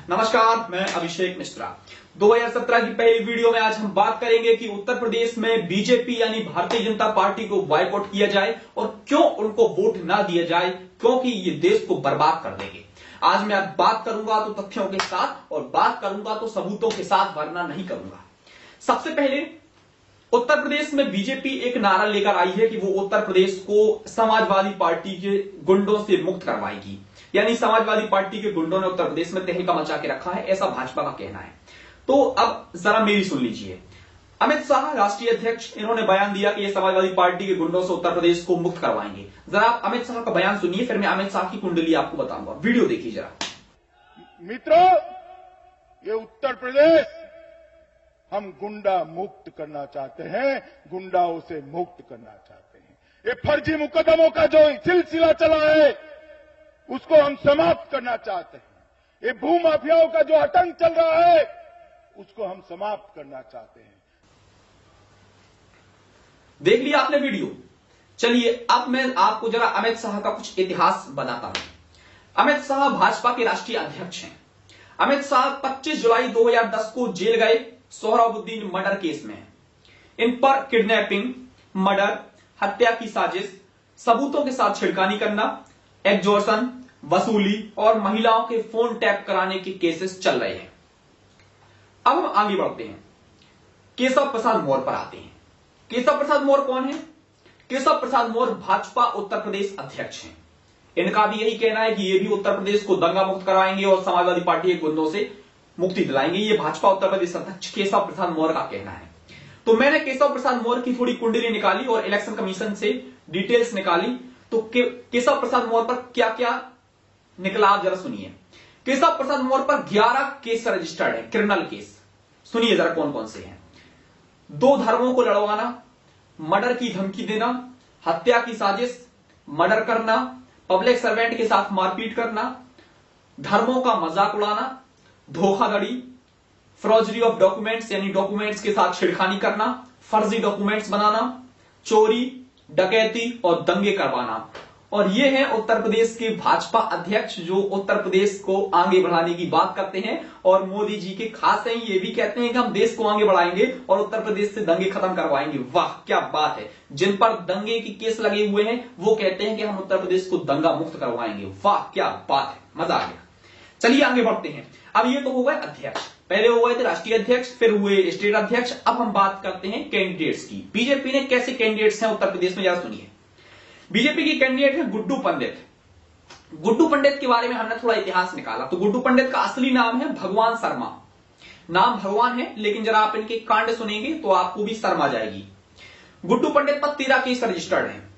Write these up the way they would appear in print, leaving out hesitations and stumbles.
नमस्कार, मैं अभिषेक मिश्रा। 2017 की पहली वीडियो में आज हम बात करेंगे कि उत्तर प्रदेश में बीजेपी यानी भारतीय जनता पार्टी को बॉयकॉट किया जाए और क्यों उनको वोट ना दिया जाए, क्योंकि ये देश को बर्बाद कर देंगे। आज मैं बात करूंगा तो तथ्यों के साथ और बात करूंगा तो सबूतों के साथ, वरना नहीं करूंगा। सबसे पहले उत्तर प्रदेश में बीजेपी एक नारा लेकर आई है कि वो उत्तर प्रदेश को समाजवादी पार्टी के गुंडों से मुक्त करवाएगी, यानी समाजवादी पार्टी के गुंडों ने उत्तर प्रदेश में तहलका मचा के रखा है, ऐसा भाजपा का कहना है। तो अब जरा मेरी सुन लीजिए। अमित शाह राष्ट्रीय अध्यक्ष, इन्होंने बयान दिया कि ये समाजवादी पार्टी के गुंडों से उत्तर प्रदेश को मुक्त करवाएंगे। जरा आप अमित शाह का बयान सुनिए, फिर मैं अमित शाह की कुंडली आपको बताऊंगा। वीडियो देखिए जरा। मित्रों, ये उत्तर प्रदेश हम गुंडा मुक्त करना चाहते हैं, गुंडाओं से मुक्त करना चाहते हैं। ये फर्जी मुकदमों का जो सिलसिला चला है उसको हम समाप्त करना चाहते हैं। ये भू माफियाओं का जो आतंक चल रहा है उसको हम समाप्त करना चाहते हैं। देख लिया आपने वीडियो। चलिए अब मैं आपको जरा अमित शाह का कुछ इतिहास बताता हूं। अमित शाह भाजपा के राष्ट्रीय अध्यक्ष हैं। अमित शाह 25 जुलाई 2010 को जेल गए सोहराबुद्दीन मर्डर केस में। इन पर किडनैपिंग, मर्डर, हत्या की साजिश, सबूतों के साथ छिड़कानी करना, एक्सटॉर्शन, वसूली और महिलाओं के फोन टैप कराने के केसेस चल रहे हैं। अब हम आगे बढ़ते हैं, केशव प्रसाद मौर्य पर आते हैं। केशव प्रसाद मौर्य कौन है? केशव प्रसाद मौर्य भाजपा उत्तर प्रदेश अध्यक्ष हैं। इनका भी यही कहना है कि ये भी उत्तर प्रदेश को दंगा मुक्त कराएंगे और समाजवादी पार्टी के गुंडों से मुक्ति दिलाएंगे। ये भाजपा उत्तर प्रदेश अध्यक्ष केशव प्रसाद मौर्य का कहना है। तो मैंने केशव प्रसाद मौर्य की थोड़ी कुंडली निकाली और इलेक्शन कमीशन से डिटेल्स निकाली। तो केशव प्रसाद मौर्य पर क्या क्या निकला आप जरा सुनिए। केशव प्रसाद मौर्य पर 11 केस रजिस्टर्ड है, क्रिमिनल केस। सुनिए जरा कौन कौन से हैं। 2 धर्मों को लड़वाना, मर्डर की धमकी देना, हत्या की साजिश, मर्डर करना, पब्लिक सर्वेंट के साथ मारपीट करना, धर्मों का मजाक उड़ाना, धोखाधड़ी, फ्रॉजरी ऑफ डॉक्यूमेंट्स यानी डॉक्यूमेंट्स के साथ छिड़खानी करना, फर्जी डॉक्यूमेंट्स बनाना, चोरी, डकैती और दंगे करवाना। और ये हैं उत्तर प्रदेश के भाजपा अध्यक्ष जो उत्तर प्रदेश को आगे बढ़ाने की बात करते हैं और मोदी जी के खास हैं। ये भी कहते हैं कि हम देश को आगे बढ़ाएंगे और उत्तर प्रदेश से दंगे खत्म करवाएंगे। वाह क्या बात है। जिन पर दंगे की केस लगे हुए हैं वो कहते हैं कि हम उत्तर प्रदेश को दंगा मुक्त करवाएंगे। वाह क्या बात है, मजा आ गया। चलिए आगे बढ़ते हैं। अब ये तो हो गए अध्यक्ष, पहले हो गए थे राष्ट्रीय अध्यक्ष, फिर हुए स्टेट अध्यक्ष। अब हम बात करते हैं कैंडिडेट्स की। बीजेपी ने कैसे कैंडिडेट्स हैं उत्तर प्रदेश में, जरा सुनिए। बीजेपी की कैंडिडेट है गुड्डू पंडित। गुड्डू पंडित के बारे में हमने थोड़ा इतिहास निकाला। तो गुड्डू पंडित का असली नाम है भगवान शर्मा। नाम भगवान है, लेकिन जरा आप इनके कांड सुनेंगे तो आपको भी शर्म आ जाएगी। गुड्डू पंडित पर 13 केस रजिस्टर्ड हैं।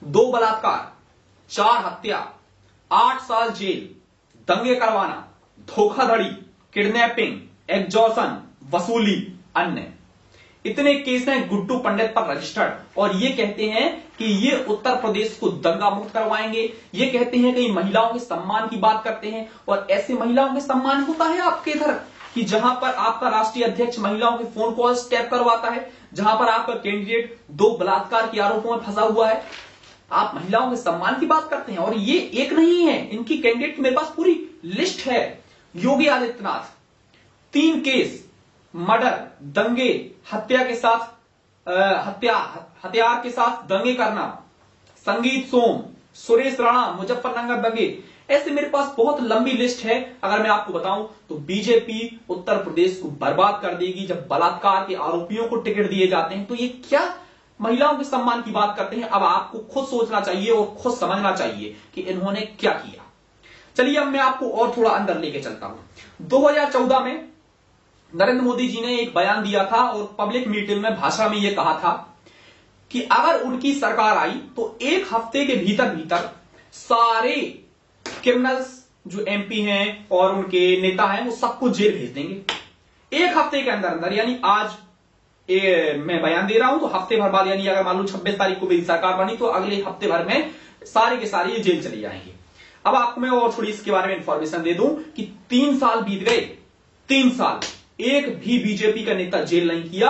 2 बलात्कार, 4 हत्या, 8 साल जेल, दंगे करवाना, धोखाधड़ी, किडनैपिंग, एक्सटॉर्शन, वसूली, अन्य, इतने केस हैं गुड्डू पंडित पर रजिस्टर्ड। और ये कहते हैं कि ये उत्तर प्रदेश को दंगा मुक्त करवाएंगे। ये कहते हैं कि महिलाओं के सम्मान की बात करते हैं। और ऐसे महिलाओं के सम्मान होता है आपके इधर कि जहां पर आपका राष्ट्रीय अध्यक्ष महिलाओं के फोन कॉल्स टैप करवाता है, जहां पर आपका कैंडिडेट 2 बलात्कार के आरोपों में फंसा हुआ है, आप महिलाओं के सम्मान की बात करते हैं। और ये एक नहीं है, इनकी कैंडिडेट की मेरे पास पूरी लिस्ट है। योगी आदित्यनाथ 3 केस, मर्डर, दंगे, हत्या के साथ हथियार के साथ दंगे करना, संगीत सोम, सुरेश राणा, मुजफ्फरनगर दंगे। ऐसे मेरे पास बहुत लंबी लिस्ट है। अगर मैं आपको बताऊं तो बीजेपी उत्तर प्रदेश को बर्बाद कर देगी। जब बलात्कार के आरोपियों को टिकट दिए जाते हैं तो ये क्या महिलाओं के सम्मान की बात करते हैं। अब आपको खुद सोचना चाहिए और खुद समझना चाहिए कि इन्होंने क्या किया। चलिए अब मैं आपको और थोड़ा अंदर लेके चलता हूं। 2014 में नरेंद्र मोदी जी ने एक बयान दिया था और पब्लिक मीटिंग में भाषण में यह कहा था कि अगर उनकी सरकार आई तो 1 हफ्ते के भीतर भीतर सारे क्रिमिनल्स जो एमपी हैं और उनके नेता हैं वो सबको जेल भेज देंगे 1 हफ्ते के अंदर अंदर। यानी आज मैं बयान दे रहा हूं तो हफ्ते भर बाद, यानी अगर मान लो 26 तारीख को मेरी सरकार बनी तो अगले हफ्ते भर में सारे के सारे ये जेल चले जाएंगे। अब आपको मैं और थोड़ी इसके बारे में इंफॉर्मेशन दे दूं कि 3 साल बीत गए, 3 साल एक भी बीजेपी का नेता जेल नहीं किया।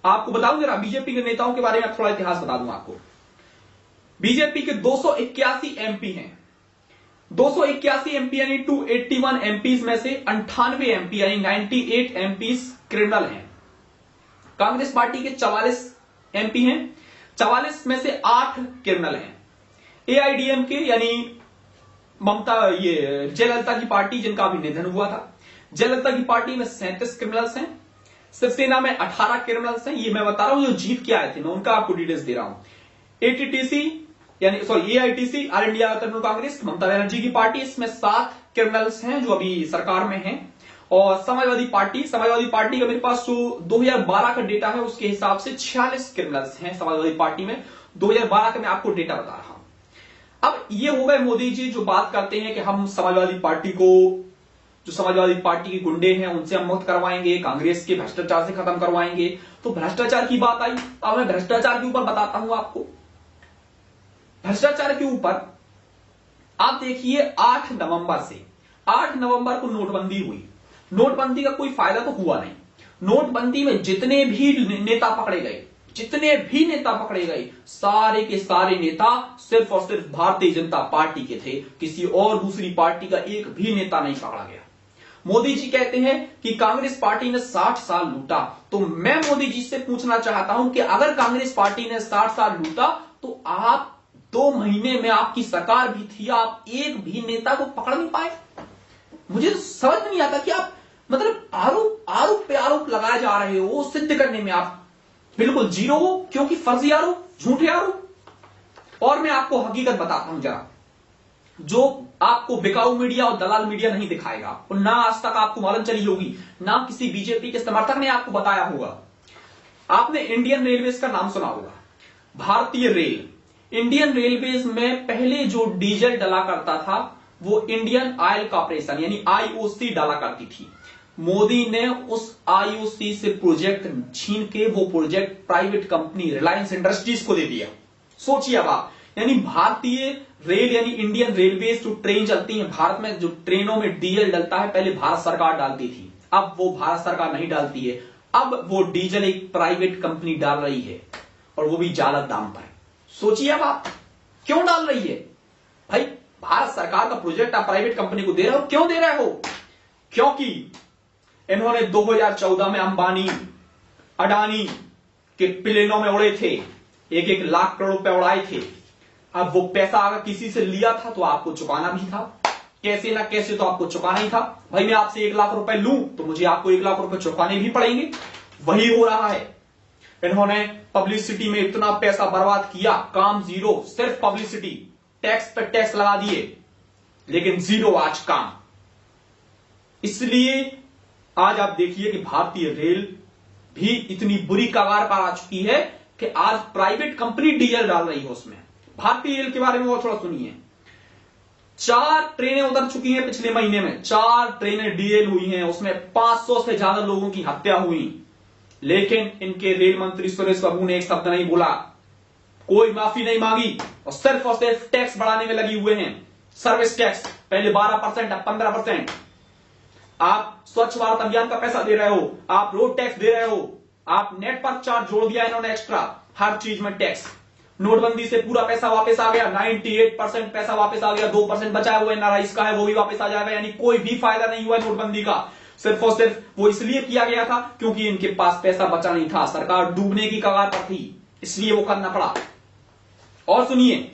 आपको बताऊं जरा बीजेपी के नेताओं के बारे में थोड़ा इतिहास बता दूं आपको। बीजेपी के 281 एमपी हैं, 281 एमपी यानी 281 एमपीज में से 98 एमपी यानी 98 एमपीज क्रिमिनल हैं। कांग्रेस पार्टी के 44 एमपी हैं, 44 में से 8 क्रिमिनल हैं। एआईडीएमके यानी जयललिता की पार्टी, जिनका अभी निधन हुआ था, जयललिता की पार्टी में 37 क्रिमिनल्स हैं। शिवसेना में 18 क्रिमिनल्स हैं। ये मैं बता रहा हूं जो जीत के आए थे, मैं उनका आपको डिटेल्स दे रहा हूं। AITC all India Trinamool Congress, Mamata Banerjee की पार्टी, इसमें 7 क्रिमिनल्स हैं जो अभी सरकार में हैं। और समाजवादी पार्टी का मेरे पास जो 2012 का डेटा है उसके हिसाब से 46 क्रिमिनल्स हैं समाजवादी पार्टी में। 2012 का मैं आपको डेटा बता रहा हूं। अब ये हो गए मोदी जी जो बात करते हैं कि हम समाजवादी पार्टी को, जो समाजवादी पार्टी के गुंडे हैं उनसे हम मुक्त करवाएंगे, कांग्रेस के भ्रष्टाचार से खत्म करवाएंगे। तो भ्रष्टाचार की बात आई, अब मैं भ्रष्टाचार के ऊपर बताता हूं आपको। भ्रष्टाचार के ऊपर आप देखिए 8 नवंबर को नोटबंदी हुई। नोटबंदी का कोई फायदा तो हुआ नहीं। नोटबंदी में जितने भी नेता पकड़े गए, सारे के सारे नेता सिर्फ और सिर्फ भारतीय जनता पार्टी के थे। किसी और दूसरी पार्टी का एक भी नेता नहीं पकड़ा गया। मोदी जी कहते हैं कि कांग्रेस पार्टी ने 60 साल लूटा, तो मैं मोदी जी से पूछना चाहता हूं कि अगर कांग्रेस पार्टी ने 60 साल लूटा तो आप 2 महीने में आपकी सरकार भी थी, आप एक भी नेता को पकड़ नहीं पाए। मुझे तो समझ नहीं आता कि आप मतलब आरोप पे आरोप लगाए जा रहे हो, सिद्ध करने में आप बिल्कुल जीरो हो, क्योंकि फर्जी आरोप, झूठे आरोप। और मैं आपको हकीकत बताता हूं जरा, जो आपको बिकाऊ मीडिया और दलाल मीडिया नहीं दिखाएगा, और ना आज तक आपको मालूम चली होगी, ना किसी बीजेपी के समर्थक ने आपको बताया होगा। आपने इंडियन रेलवेज का नाम सुना होगा, भारतीय रेल। इंडियन रेलवेज में पहले जो डीजल डला करता था वो इंडियन ऑयल कॉर्पोरेशन यानी आईओसी डाला करती थी। मोदी ने उस आईओसी से प्रोजेक्ट छीन के वो project private company Reliance industries को दे दिया। सोचिए अब आप, यानी भारतीय रेल यानी इंडियन रेलवेज जो ट्रेन चलती है भारत में, जो ट्रेनों में डीजल डलता है, पहले भारत सरकार डालती थी, अब वो भारत सरकार नहीं डालती है। अब वो डीजल एक प्राइवेट कंपनी डाल रही है, और वो भी जायज दाम पर। सोचिए अब आप, क्यों डाल रही है भाई? भारत सरकार का प्रोजेक्ट आप प्राइवेट कंपनी को दे रहे हो, क्यों दे रहे हो? क्योंकि इन्होंने 2014 में अंबानी अडानी के प्लेनों में उड़े थे, 1-1 लाख करोड़ रुपए उड़ाए थे। अब वो पैसा अगर किसी से लिया था तो आपको चुकाना भी था, कैसे ना कैसे तो आपको चुकाना ही था। भाई मैं आपसे 1 लाख रुपए लूं तो मुझे आपको 1 लाख रुपए चुकाने भी पड़ेंगे। वही हो रहा है। इन्होंने पब्लिसिटी में इतना पैसा बर्बाद किया, काम जीरो, सिर्फ पब्लिसिटी, टैक्स पे टैक्स लगा दिए, लेकिन जीरो आज काम। इसलिए आज आप देखिए कि भारतीय रेल भी इतनी बुरी कगार पर आ चुकी है कि आज प्राइवेट कंपनी डीजल डाल रही है उसमें। भारतीय रेल के बारे में और थोड़ा सुनिए। 4 ट्रेनें उतर चुकी हैं पिछले महीने में, 4 ट्रेनें डीएल हुई हैं, उसमें 500 से ज्यादा लोगों की हत्या हुई। लेकिन इनके रेल मंत्री सुरेश प्रभु ने एक शब्द नहीं बोला, कोई माफी नहीं मांगी, और सिर्फ टैक्स बढ़ाने में लगी हुए हैं। सर्विस टैक्स पहले 12%, अब 15%। आप स्वच्छ भारत अभियान का पैसा दे रहे हो, आप रोड टैक्स दे रहे हो, आप नेट पर चार्ज जोड़ दिया इन्होंने एक्स्ट्रा, हर चीज में टैक्स। नोटबंदी से पूरा पैसा वापस आ गया, 98% पैसा वापस आ गया, 2% बचाए हुए एनआरआईज का है वो भी वापस आ जाएगा। यानी कोई भी फायदा नहीं हुआ नोटबंदी का। सिर्फ और सिर्फ वो इसलिए किया गया था क्योंकि इनके पास पैसा बचा नहीं था, सरकार डूबने की कगार पर थी, इसलिए वो करना पड़ा। और सुनिए,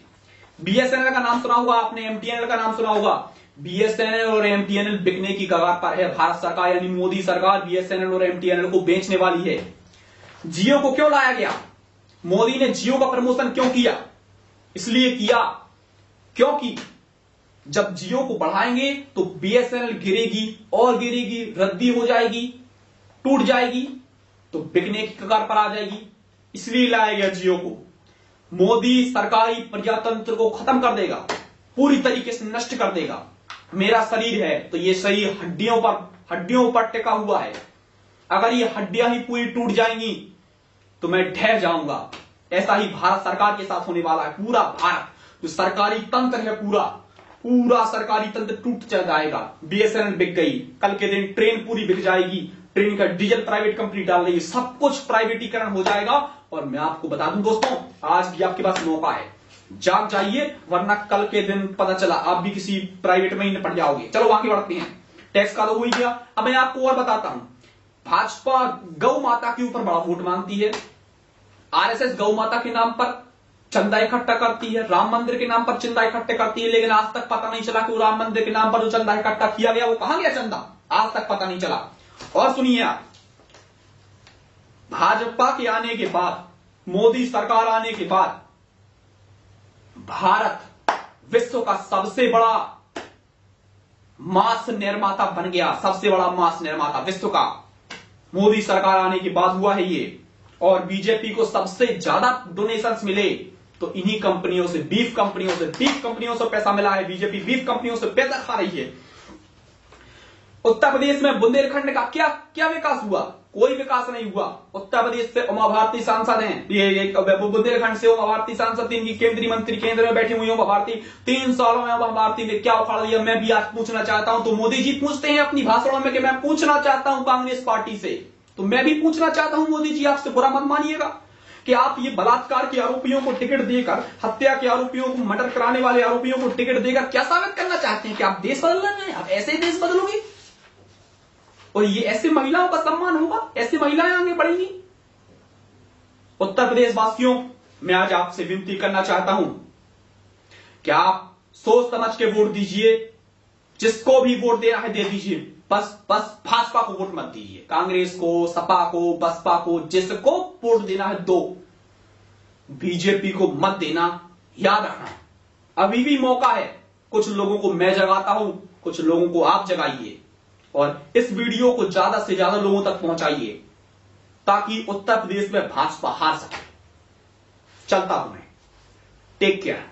बीएसएनएल का नाम सुना होगा आपने, एमटीएनएल का नाम सुना होगा। बीएसएनएल और एमटीएनएल बिकने की कगार पर है। भारत सरकार यानी मोदी सरकार बीएसएनएल और एमटीएनएल को बेचने वाली है। जियो को क्यों लाया गया? मोदी ने जियो का प्रमोशन क्यों किया? इसलिए किया क्योंकि जब जियो को बढ़ाएंगे तो बीएसएनएल गिरेगी और गिरेगी, रद्दी हो जाएगी, टूट जाएगी, तो बिकने की कगार पर आ जाएगी। इसलिए लाया गया जियो को। मोदी सरकारी प्रजातंत्र को खत्म कर देगा, पूरी तरीके से नष्ट कर देगा। मेरा शरीर है तो ये शरीर हड्डियों पर टिका हुआ है। अगर ये हड्डियां ही पूरी टूट जाएंगी तो मैं ढह जाऊंगा। ऐसा ही भारत सरकार के साथ होने वाला है। पूरा भारत जो सरकारी तंत्र है, पूरा सरकारी तंत्र टूट जाएगा। बीएसएनएल बिक गई, कल के दिन ट्रेन पूरी बिक जाएगी, ट्रेन का डीजल प्राइवेट कंपनी डाल रही है, सब कुछ प्राइवेटीकरण हो जाएगा। और मैं आपको बता दूं दोस्तों, आज भी आपके पास मौका है, जाग जाइए, वरना कल के दिन पता चला आप भी किसी प्राइवेट में ही निपट जाओगे। चलो आगे बढ़ते हैं। टैक्स का तो हो ही गया। अब मैं आपको और बताता हूं, भाजपा गौ माता के ऊपर बड़ा वोट मांगती है, आरएसएस गौ माता के नाम पर चंदा इकट्ठा करती है, राम मंदिर के नाम पर चंदा इकट्ठा करती है, लेकिन आज तक पता नहीं चला कि वो राम मंदिर के नाम पर जो चंदा इकट्ठा किया गया वो कहां गया चंदा, आज तक पता नहीं चला। और सुनिए आप, भाजपा के आने के बाद, मोदी सरकार आने के बाद भारत विश्व का सबसे बड़ा मांस निर्माता बन गया, सबसे बड़ा मांस निर्माता विश्व का मोदी सरकार आने के बाद हुआ है ये। और बीजेपी को सबसे ज्यादा डोनेशंस मिले तो इन्हीं कंपनियों से, बीफ कंपनियों से पैसा मिला है। बीजेपी बीफ कंपनियों से पैसा खा रही है। उत्तर प्रदेश में बुंदेलखंड का क्या क्या विकास हुआ? कोई विकास नहीं हुआ। उत्तर प्रदेश से उमा भारती सांसद हैं, ये बुंदेलखंड से उमा भारती सांसद, इनकी केंद्रीय मंत्री केंद्र में बैठी हुई उमा भारती, 3 सालों में उमा भारती ने क्या उखाड़ दिया? मैं भी आज पूछना चाहता हूं, तो मोदी जी पूछते हैं अपनी भाषणों में कि मैं पूछना चाहता हूं कांग्रेस पार्टी से, तो मैं भी पूछना चाहता हूं मोदी जी आपसे, बुरा मत मानिएगा कि आप ये बलात्कार के आरोपियों को टिकट देकर, हत्या के आरोपियों को, मर्डर कराने वाले आरोपियों को टिकट देकर क्या साबित करना चाहते हैं कि आप देश बदल रहे हैं, आप ऐसे ही देश बदलोगे और ये ऐसे महिलाओं का सम्मान होगा, ऐसी महिलाएं आगे बढ़ेंगी। उत्तर प्रदेश वासियों, मैं आज आपसे विनती करना चाहता हूं कि आप सोच समझ के वोट दीजिए, जिसको भी वोट देना है दे दीजिए, बस भाजपा को वोट मत दीजिए, कांग्रेस को, सपा को, बसपा को, जिसको वोट देना है दो, बीजेपी को मत देना। याद रखना अभी भी मौका है, कुछ लोगों को मैं जगाता हूं, कुछ लोगों को आप जगाइए और इस वीडियो को ज्यादा से ज्यादा लोगों तक पहुंचाइए ताकि उत्तर प्रदेश में भाजपा हार सके। चलता हूं मैं, टेक केयर।